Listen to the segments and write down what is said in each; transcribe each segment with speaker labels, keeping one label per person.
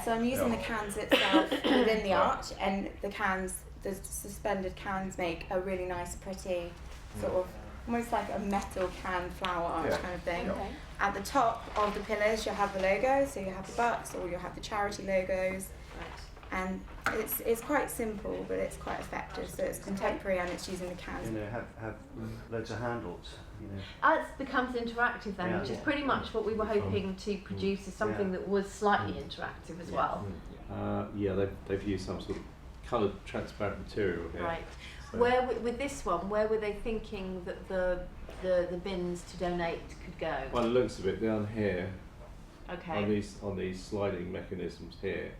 Speaker 1: So I'm using the cans itself within the arch, and the suspended cans make a really nice, pretty sort of almost like a metal can flower arch kind of thing.
Speaker 2: Okay.
Speaker 1: At the top of the pillars, you'll have the logo, so you have the Bucks, or you'll have the charity logos. And it's quite simple, but it's quite effective. So it's contemporary, and it's using the cans.
Speaker 3: Have loads of handles.
Speaker 2: It becomes interactive then, which is pretty much what we were hoping to produce, is something that was slightly interactive as well.
Speaker 4: They've used some sort of coloured transparent material here.
Speaker 2: Right. So where with this one, where were they thinking that the bins to donate could go?
Speaker 4: Well, it looks a bit down here.
Speaker 2: Okay.
Speaker 4: On these sliding mechanisms here.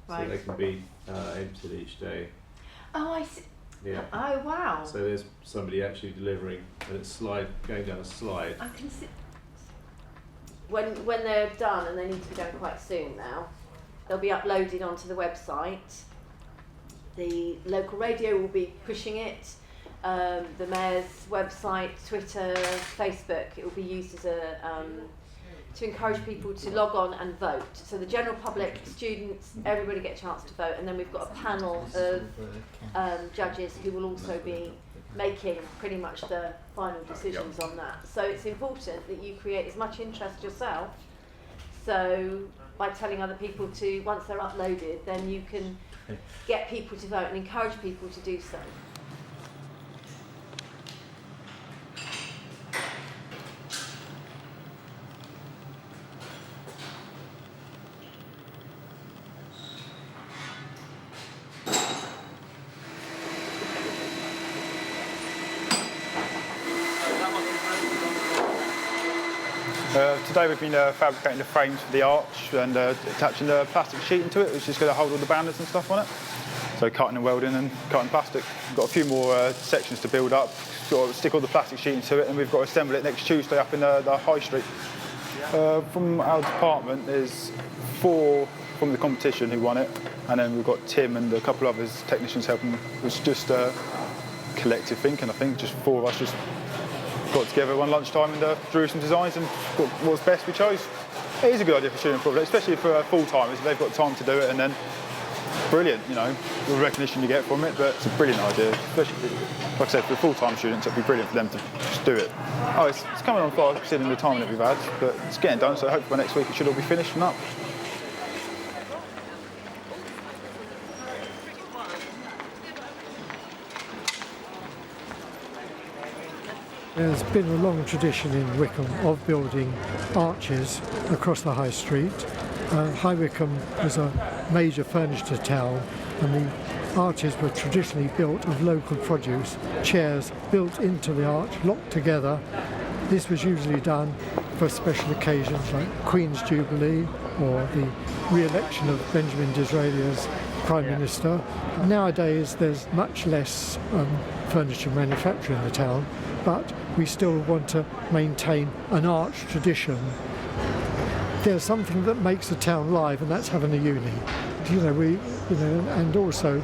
Speaker 2: Right.
Speaker 4: So they can be emptied each day.
Speaker 2: Oh, I see.
Speaker 4: Yeah.
Speaker 2: Oh, wow.
Speaker 4: So there's somebody actually delivering, and it's going down a slide.
Speaker 2: I can see. When they're done, and they need to be done quite soon now, they'll be uploaded onto the website. The local radio will be pushing it. The mayor's website, Twitter, Facebook. It will be used as to encourage people to log on and vote. So the general public, students, everybody get a chance to vote, and then we've got a panel of judges who will also be making pretty much the final decisions on that. So it's important that you create as much interest yourself, so by telling other people to, once they're uploaded, then you can get people to vote and encourage people to do so.
Speaker 5: Today we've been fabricating the frames for the arch and attaching the plastic sheeting to it, which is going to hold all the banners and stuff on it. So cutting and welding and cutting plastic. We've got a few more sections to build up. We've got to stick all the plastic sheeting to it, and we've got to assemble it next Tuesday up in the High Street. From our department, there's 4 from the competition who won it, and then we've got Tim and a couple of others, technicians helping. It was just collective thinking, I think. Just 4 of us just got together one lunchtime and drew some designs, and what was best we chose. It is a good idea for student projects, especially for full-timers. They've got time to do it, and then brilliant, the recognition you get from it, but it's a brilliant idea, especially, like I said, for full-time students. It'd be brilliant for them to just do it. Oh, it's coming on fast considering the time that we've had, but it's getting done, so hopefully by next week it should all be finished and up.
Speaker 6: There's been a long tradition in Wycombe of building arches across the High Street. High Wycombe was a major furniture town, and the arches were traditionally built of local produce, chairs built into the arch, locked together. This was usually done for special occasions like Queen's Jubilee or the re-election of Benjamin Disraeli as Prime Minister. Nowadays there's much less furniture manufacture in the town, but we still want to maintain an arch tradition. There's something that makes a town live, and that's having a uni. And also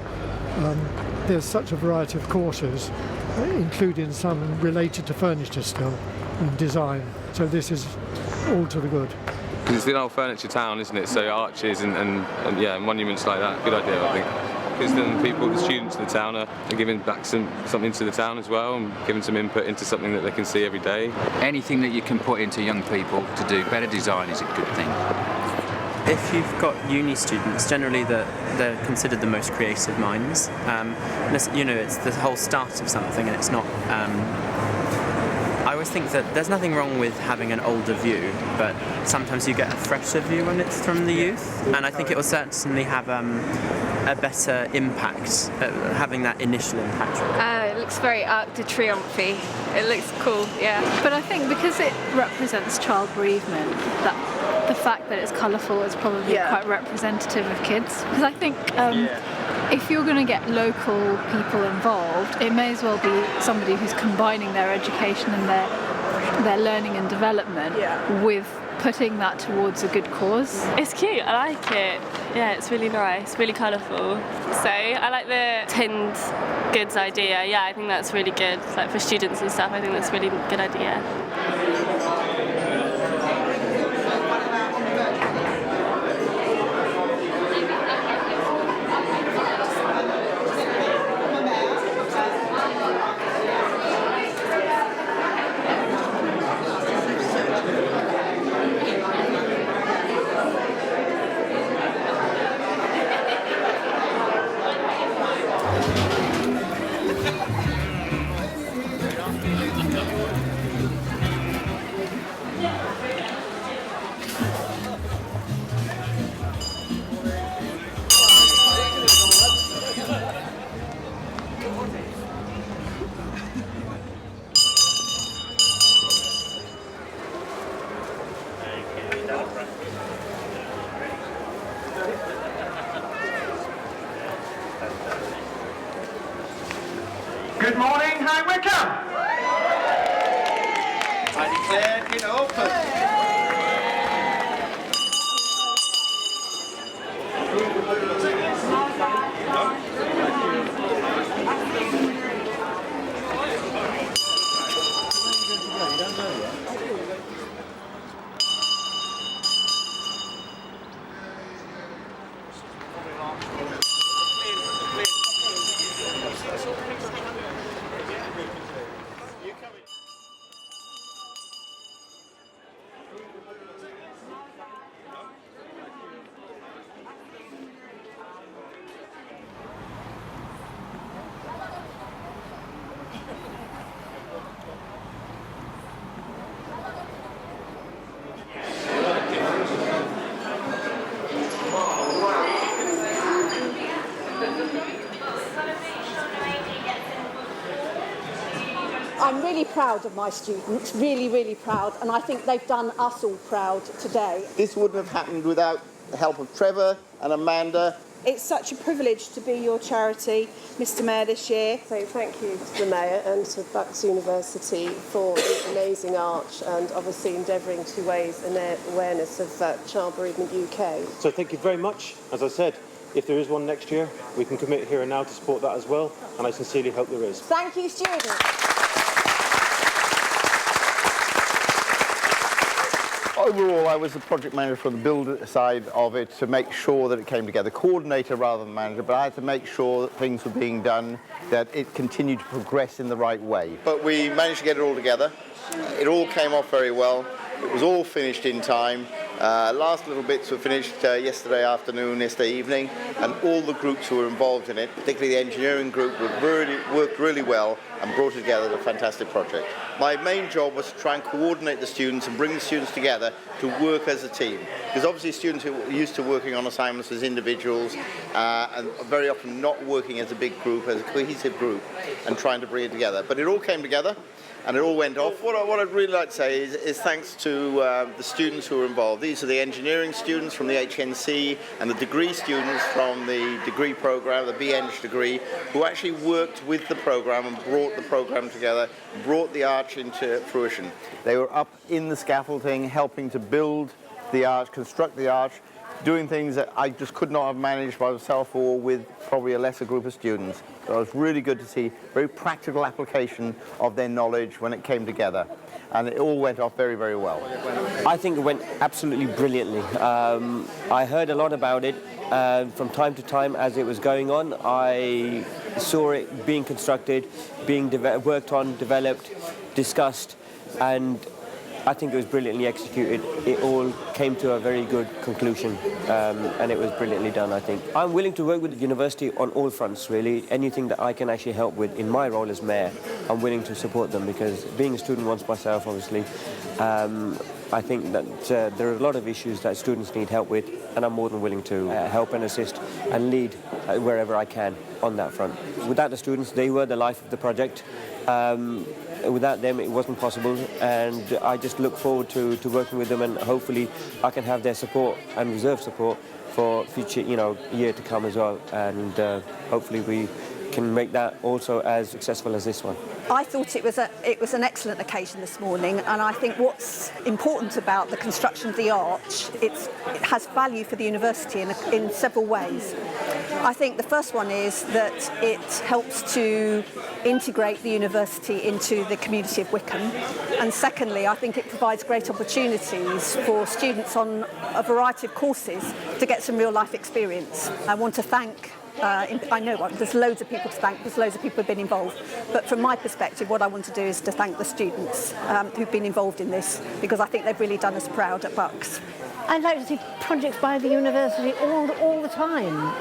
Speaker 6: there's such a variety of courses, including some related to furniture still and design. So this is all to the good.
Speaker 7: Because it's an old furniture town, isn't it? So arches and monuments like that, good idea, I think. Because then the students of the town are giving back something to the town as well, and giving some input into something that they can see every day.
Speaker 8: Anything that you can put into young people to do better design is a good thing.
Speaker 9: If you've got uni students, generally they're considered the most creative minds. It's the whole start of something, and it's not. I always think that there's nothing wrong with having an older view, but sometimes you get a fresher view when it's from the youth, and I think it will certainly have a better impact, having that initial impact.
Speaker 10: It looks very Arc de Triomphe. It looks cool, yeah. But I think because it represents child bereavement, that the fact that it's colourful is probably quite representative of kids. Because I think if you're going to get local people involved, it may as well be somebody who's combining their education and their learning and development with putting that towards a good cause.
Speaker 11: It's cute, I like it. Yeah, it's really nice, really colourful. So I like the tinned goods idea. Yeah, I think that's really good. Like for students and stuff, I think that's a really good idea.
Speaker 12: Good morning, High Wycombe. I declare it open.
Speaker 13: I'm really proud of my students, really, really proud, and I think they've done us all proud today.
Speaker 14: This wouldn't have happened without the help of Trevor and Amanda.
Speaker 13: It's such a privilege to be your charity, Mr Mayor, this year.
Speaker 15: So thank you to the Mayor and to Bucks University for the amazing arch and obviously endeavouring to raise an awareness of Child Bereavement UK.
Speaker 16: So thank you very much. As I said, if there is one next year, we can commit here and now to support that as well, and I sincerely hope there is.
Speaker 13: Thank you, students.
Speaker 14: Overall, I was the project manager for the build side of it to make sure that it came together. Coordinator rather than manager, but I had to make sure that things were being done, that it continued to progress in the right way. But we managed to get it all together. It all came off very well. It was all finished in time. Last little bits were finished yesterday afternoon, yesterday evening, and all the groups who were involved in it, particularly the engineering group, worked really well and brought together a fantastic project. My main job was to try and coordinate the students and bring the students together to work as a team. Because obviously students who are used to working on assignments as individuals and very often not working as a big group, as a cohesive group, and trying to bring it together. But it all came together. And it all went off. What I'd really like to say is thanks to the students who were involved. These are the engineering students from the HNC and the degree students from the degree program, the BEng degree, who actually worked with the program and brought the program together, brought the arch into fruition. They were up in the scaffolding, helping to build the arch, construct the arch, doing things that I just could not have managed by myself or with probably a lesser group of students. So it was really good to see very practical application of their knowledge when it came together. And it all went off very, very well.
Speaker 17: I think it went absolutely brilliantly. I heard a lot about it from time to time as it was going on. I saw it being constructed, being worked on, developed, discussed, and I think it was brilliantly executed. It all came to a very good conclusion, and it was brilliantly done, I think. I'm willing to work with the university on all fronts, really. Anything that I can actually help with in my role as mayor, I'm willing to support them, because being a student once myself, obviously, I think that there are a lot of issues that students need help with, and I'm more than willing to help and assist and lead wherever I can on that front. Without the students, they were the life of the project. Without them, it wasn't possible, and I just look forward to working with them, and hopefully I can have their support and reserve support for future, year to come as well, and hopefully we can make that also as successful as this one.
Speaker 13: I thought it was an excellent occasion this morning, and I think what's important about the construction of the arch, it has value for the university in several ways. I think the first one is that it helps to integrate the university into the community of Wycombe, and secondly, I think it provides great opportunities for students on a variety of courses to get some real life experience. I want to thank I know there's loads of people to thank, there's loads of people who've been involved, but from my perspective what I want to do is to thank the students who've been involved in this, because I think they've really done us proud at Bucks.
Speaker 18: I'd like to see projects by the university all the time,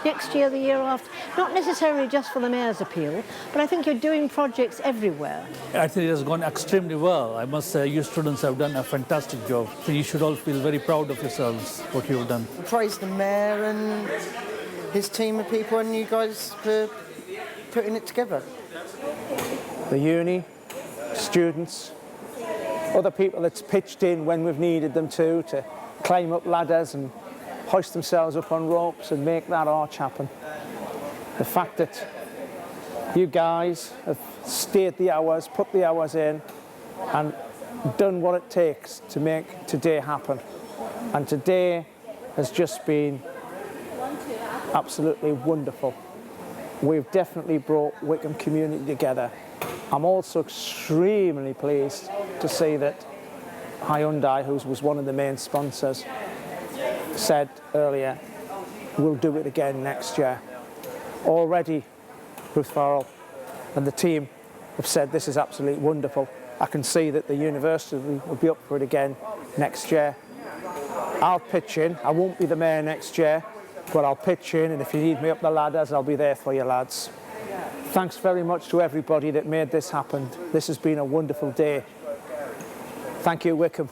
Speaker 18: next year, the year after, not necessarily just for the Mayor's appeal, but I think you're doing projects everywhere.
Speaker 19: I think it has gone extremely well. I must say you students have done a fantastic job, so you should all feel very proud of yourselves, what you've done.
Speaker 20: Praise the Mayor and his team of people and you guys for putting it together. The uni, students, other people that's pitched in when we've needed them to climb up ladders and hoist themselves up on ropes and make that arch happen. The fact that you guys have stayed the hours, put the hours in, and done what it takes to make today happen. And today has just been absolutely wonderful. We've definitely brought Wycombe community together. I'm also extremely pleased to see that Hyundai, who was one of the main sponsors, said earlier, we'll do it again next year. Already, Ruth Farrell and the team have said this is absolutely wonderful. I can see that the university will be up for it again next year. I'll pitch in. I won't be the mayor next year, but I'll pitch in, and if you need me up the ladders, I'll be there for you, lads. Thanks very much to everybody that made this happen. This has been a wonderful day. Thank you, Wycombe.